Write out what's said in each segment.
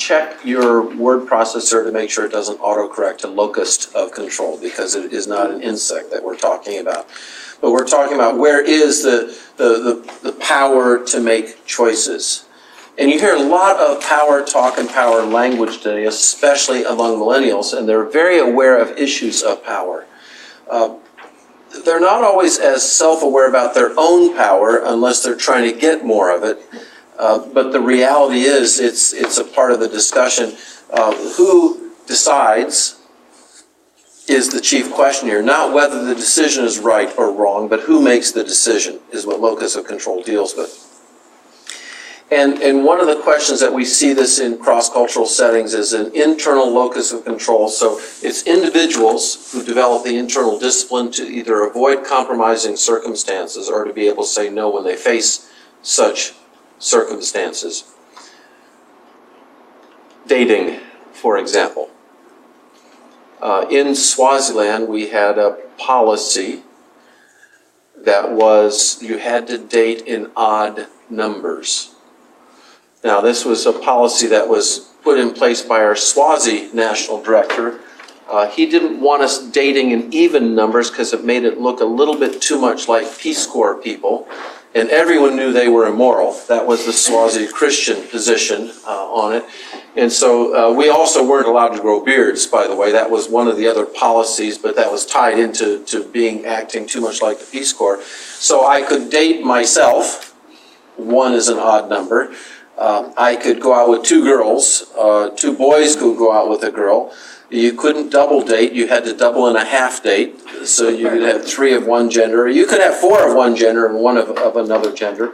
check your word processor to make sure it doesn't autocorrect to locus of control, because it is not an insect that we're talking about. But we're talking about where is the power to make choices. And you hear a lot of power talk and power language today, especially among millennials, and they're very aware of issues of power. They're not always as self-aware about their own power unless they're trying to get more of it. But the reality is it's a part of the discussion. Who decides is the chief question here. Not whether the decision is right or wrong, but who makes the decision is what locus of control deals with. And one of the questions that we see this in cross-cultural settings is an internal locus of control. So it's individuals who develop the internal discipline to either avoid compromising circumstances or to be able to say no when they face such circumstances. Dating, for example. In Swaziland, we had a policy that was you had to date in odd numbers. Now, this was a policy that was put in place by our Swazi national director. He didn't want us dating in even numbers because it made it look a little bit too much like Peace Corps people. And everyone knew they were immoral. That was the Swazi Christian position on it. And so we also weren't allowed to grow beards, by the way. That was one of the other policies, but that was tied into acting too much like the Peace Corps. So I could date myself. One is an odd number. I could go out with two girls. Two boys could go out with a girl. You couldn't double date. You had to double and a half date. So you could have three of one gender. You could have four of one gender and one of another gender.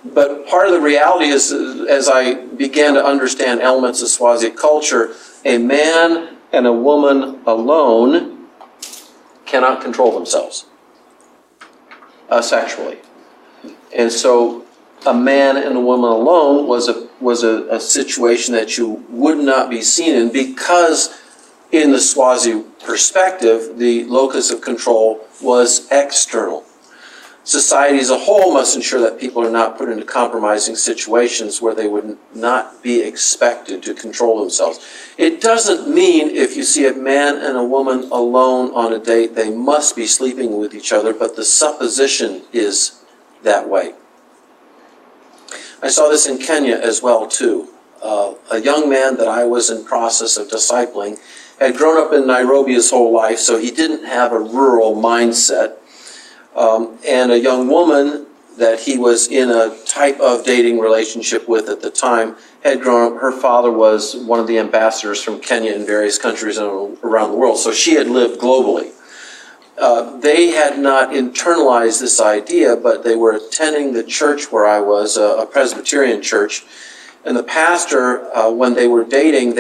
But part of the reality is, as I began to understand elements of Swazi culture, a man and a woman alone cannot control themselves sexually. And so a man and a woman alone was a situation that you would not be seen in, because in the Swazi perspective, the locus of control was external. Society as a whole must ensure that people are not put into compromising situations where they would not be expected to control themselves. It doesn't mean if you see a man and a woman alone on a date, they must be sleeping with each other, but the supposition is that way. I saw this in Kenya as well, too. A young man that I was in process of discipling had grown up in Nairobi his whole life, so he didn't have a rural mindset. And a young woman that he was in a type of dating relationship with at the time had grown up. Her father was one of the ambassadors from Kenya in various countries around the world, so she had lived globally. They had not internalized this idea, but they were attending the church where I was, a Presbyterian church. And the pastor, when they were dating,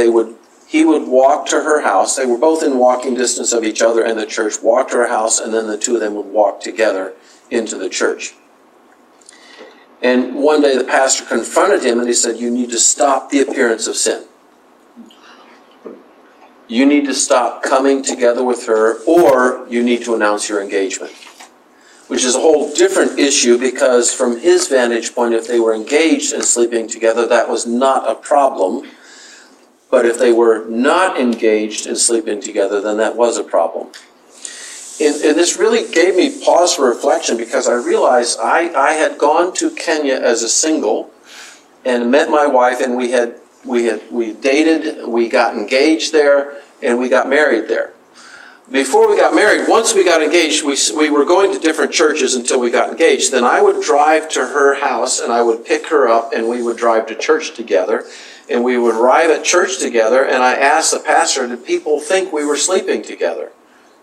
he would walk to her house. They were both in walking distance of each other and the church, walk to her house, and then the two of them would walk together into the church. And one day the pastor confronted him and he said, "You need to stop the appearance of sin. You need to stop coming together with her, or you need to announce your engagement." Which is a whole different issue, because from his vantage point, if they were engaged and sleeping together, that was not a problem. But if they were not engaged and sleeping together, then that was a problem. And this really gave me pause for reflection, because I realized I had gone to Kenya as a single and met my wife, and we dated, we got engaged there, and we got married there. Before we got married, once we got engaged, we were going to different churches until we got engaged. Then I would drive to her house and I would pick her up, and we would drive to church together. And we would arrive at church together, and I asked the pastor, did people think we were sleeping together?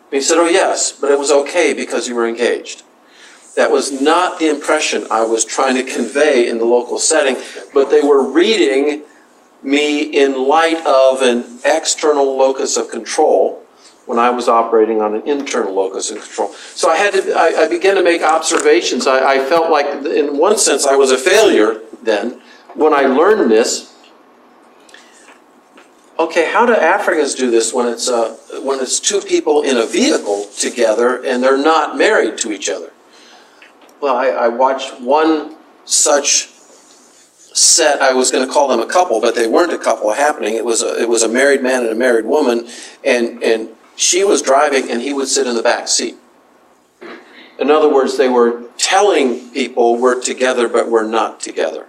He said, "Oh yes, but it was okay because you were engaged." That was not the impression I was trying to convey in the local setting, but they were reading me in light of an external locus of control when I was operating on an internal locus of control. So I began to make observations. I felt like, in one sense, I was a failure then when I learned this. Okay, how do Africans do this when it's two people in a vehicle together and they're not married to each other? Well, I watched one such set, I was going to call them a couple, but they weren't a couple happening. It was a married man and a married woman, and she was driving and he would sit in the back seat. In other words, they were telling people we're together, but we're not together.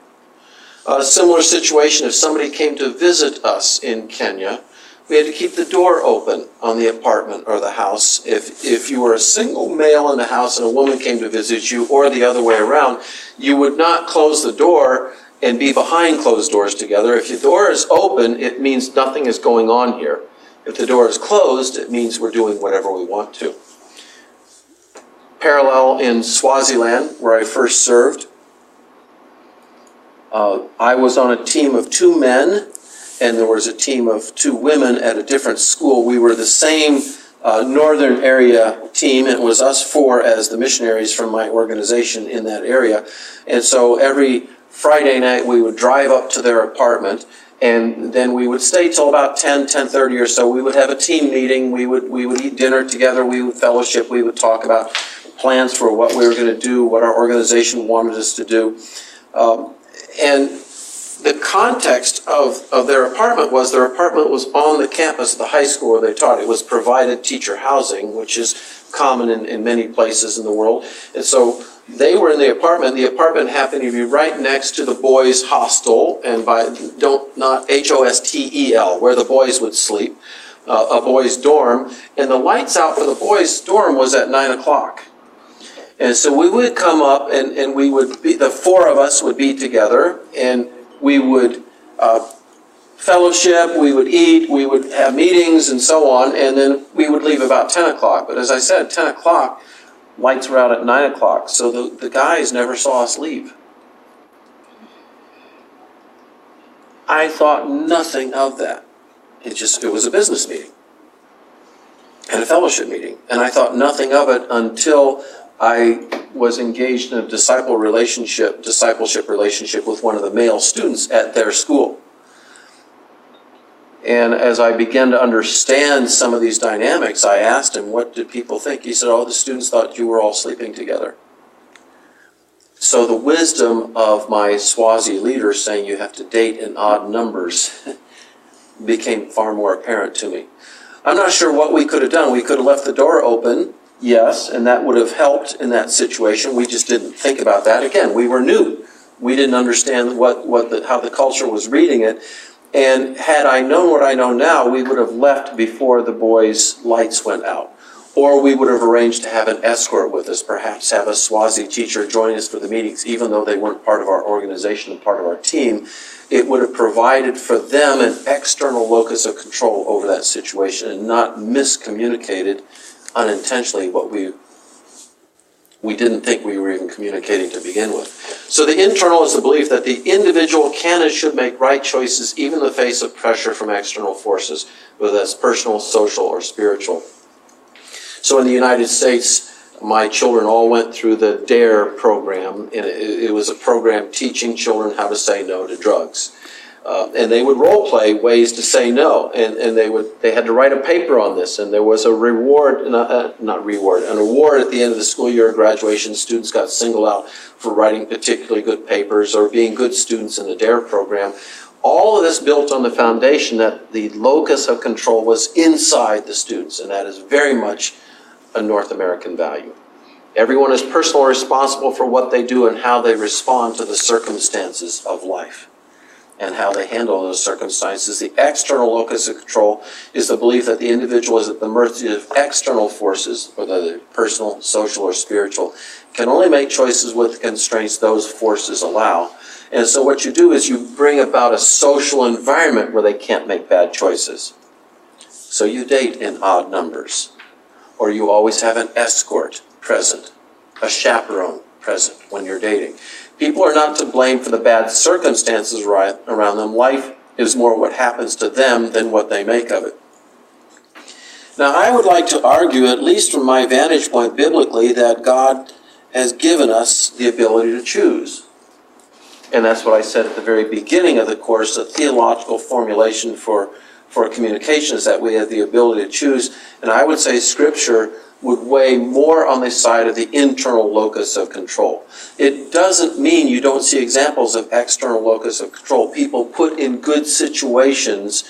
A similar situation, if somebody came to visit us in Kenya, we had to keep the door open on the apartment or the house. If you were a single male in the house and a woman came to visit you, or the other way around, you would not close the door and be behind closed doors together. If your door is open, it means nothing is going on here. If the door is closed, it means we're doing whatever we want to. Parallel in Swaziland, where I first served, I was on a team of 2 men, and there was a team of 2 women at a different school. We were the same northern area team. It was us 4 as the missionaries from my organization in that area. And so every Friday night we would drive up to their apartment, and then we would stay till about 10:30 or so. We would have a team meeting. We would eat dinner together. We would fellowship. We would talk about plans for what we were going to do, what our organization wanted us to do. And the context of their apartment was on the campus of the high school where they taught. It was provided teacher housing, which is common in many places in the world. And so they were in the apartment. The apartment happened to be right next to the boys' hostel, and not Hostel, where the boys would sleep, a boys' dorm. And the lights out for the boys' dorm was at 9 o'clock. And so we would come up, and we would be, the 4 of us would be together, and we would fellowship, we would eat, we would have meetings and so on, and then we would leave about 10 o'clock. But as I said, 10 o'clock, lights were out at 9 o'clock, so the guys never saw us leave. I thought nothing of that. It was a business meeting and a fellowship meeting, and I thought nothing of it until I was engaged in a discipleship relationship with one of the male students at their school. And as I began to understand some of these dynamics, I asked him, what did people think? He said, the students thought you were all sleeping together. So the wisdom of my Swazi leader saying you have to date in odd numbers became far more apparent to me. I'm not sure what we could have done. We could have left the door open. Yes, and that would have helped in that situation. We just didn't think about that. Again, we were new. We didn't understand how the culture was reading it. And had I known what I know now, we would have left before the boys' lights went out. Or we would have arranged to have an escort with us, perhaps have a Swazi teacher join us for the meetings, even though they weren't part of our organization and part of our team. It would have provided for them an external locus of control over that situation and not miscommunicated unintentionally what we didn't think we were even communicating to begin with. So the internal is the belief that the individual can and should make right choices even in the face of pressure from external forces, whether that's personal, social, or spiritual. So in the United States, my children all went through the DARE program, and it was a program teaching children how to say no to drugs. And they would role play ways to say no, and they had to write a paper on this, and there was a reward, an award at the end of the school year of graduation. Students got singled out for writing particularly good papers or being good students in the DARE program. All of this built on the foundation that the locus of control was inside the students, and that is very much a North American value. Everyone is personally responsible for what they do and how they respond to the circumstances of life and how they handle those circumstances. The external locus of control is the belief that the individual is at the mercy of external forces, whether they're personal, social, or spiritual, can only make choices with the constraints those forces allow. And so what you do is you bring about a social environment where they can't make bad choices. So you date in odd numbers, or you always have an escort present, a chaperone present when you're dating. People are not to blame for the bad circumstances around them. Life is more what happens to them than what they make of it. Now, I would like to argue, at least from my vantage point biblically, that God has given us the ability to choose. And that's what I said at the very beginning of the course, a theological formulation for for communication is that we have the ability to choose. And I would say Scripture would weigh more on the side of the internal locus of control. It doesn't mean you don't see examples of external locus of control. People put in good situations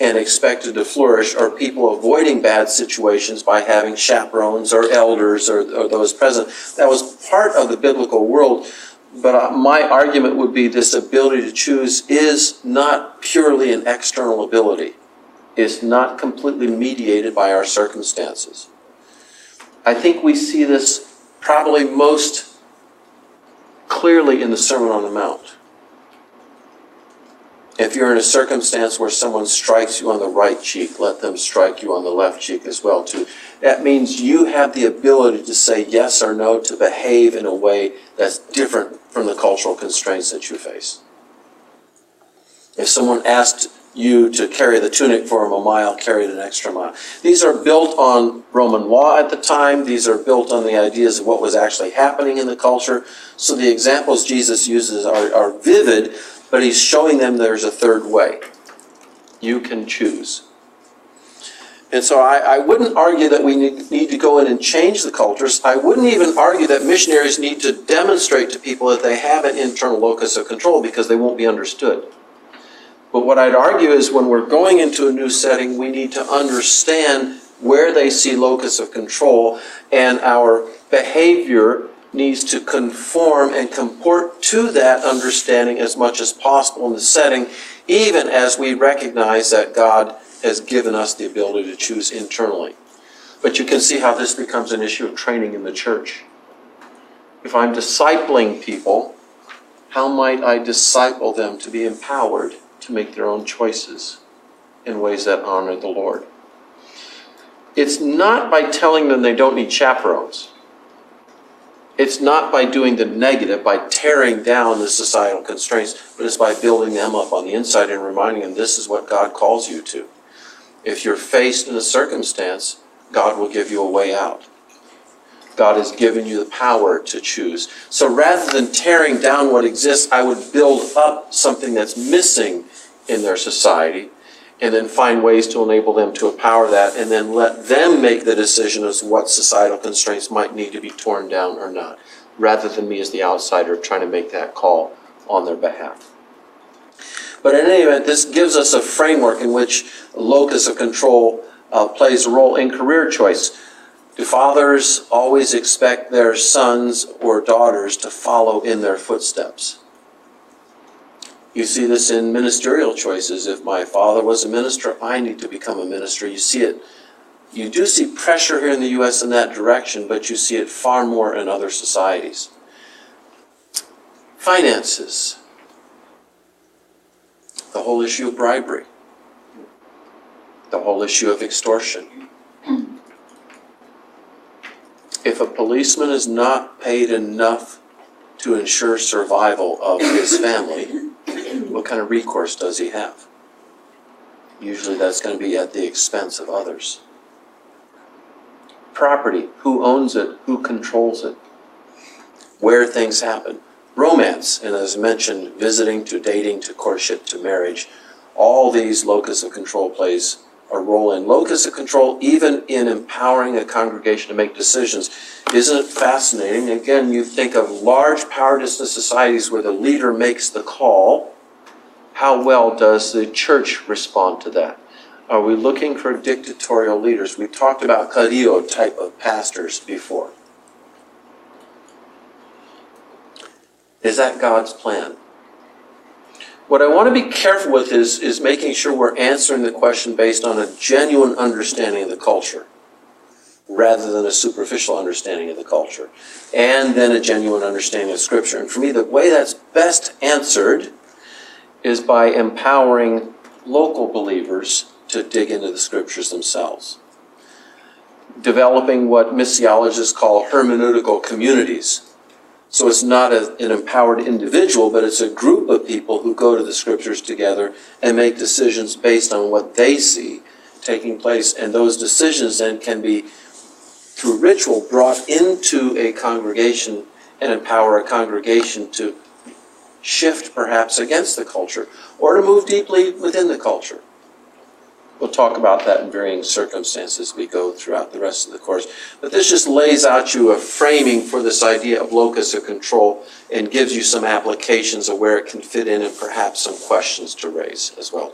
and expected to flourish, or people avoiding bad situations by having chaperones or elders or those present. That was part of the biblical world. But my argument would be this ability to choose is not purely an external ability. It's not completely mediated by our circumstances. I think we see this probably most clearly in the Sermon on the Mount. If you're in a circumstance where someone strikes you on the right cheek, let them strike you on the left cheek as well too. That means you have the ability to say yes or no, to behave in a way that's different from the cultural constraints that you face. If someone asked you to carry the tunic for them a mile, carry it an extra mile. These are built on Roman law at the time. These are built on the ideas of what was actually happening in the culture. So the examples Jesus uses are vivid, but he's showing them there's a third way. You can choose. And so I wouldn't argue that we need to go in and change the cultures. I wouldn't even argue that missionaries need to demonstrate to people that they have an internal locus of control, because they won't be understood. But what I'd argue is when we're going into a new setting, we need to understand where they see locus of control, and our behavior needs to conform and comport to that understanding as much as possible in the setting, even as we recognize that God has given us the ability to choose internally. But you can see how this becomes an issue of training in the church. If I'm discipling people, how might I disciple them to be empowered to make their own choices in ways that honor the Lord? It's not by telling them they don't need chaperones. It's not by doing the negative, by tearing down the societal constraints, but it's by building them up on the inside and reminding them this is what God calls you to. If you're faced in a circumstance, God will give you a way out. God has given you the power to choose. So rather than tearing down what exists, I would build up something that's missing in their society, and then find ways to enable them to empower that, and then let them make the decision as to what societal constraints might need to be torn down or not, rather than me as the outsider trying to make that call on their behalf. But in any event, this gives us a framework in which locus of control plays a role in career choice. Do fathers always expect their sons or daughters to follow in their footsteps? You see this in ministerial choices. If my father was a minister, I need to become a minister. You see it. You do see pressure here in the U.S. in that direction, but you see it far more in other societies. Finances. The whole issue of bribery. The whole issue of extortion. If a policeman is not paid enough to ensure survival of his family, what kind of recourse does he have? Usually that's going to be at the expense of others. Property. Who owns it? Who controls it? Where things happen. Romance, and as mentioned, visiting to dating to courtship to marriage. All these locus of control plays a role in. Locus of control, even in empowering a congregation to make decisions. Isn't it fascinating? Again, you think of large power distance societies where the leader makes the call. How well does the church respond to that? Are we looking for dictatorial leaders? We've talked about Carrillo type of pastors before. Is that God's plan? What I want to be careful with is making sure we're answering the question based on a genuine understanding of the culture, rather than a superficial understanding of the culture, and then a genuine understanding of Scripture. And for me, the way that's best answered is by empowering local believers to dig into the Scriptures themselves. Developing what missiologists call hermeneutical communities. So it's not an empowered individual, but it's a group of people who go to the Scriptures together and make decisions based on what they see taking place. And those decisions then can be, through ritual, brought into a congregation and empower a congregation to shift perhaps against the culture or to move deeply within the culture. We'll talk about that in varying circumstances as we go throughout the rest of the course. But this just lays out you a framing for this idea of locus of control and gives you some applications of where it can fit in and perhaps some questions to raise as well.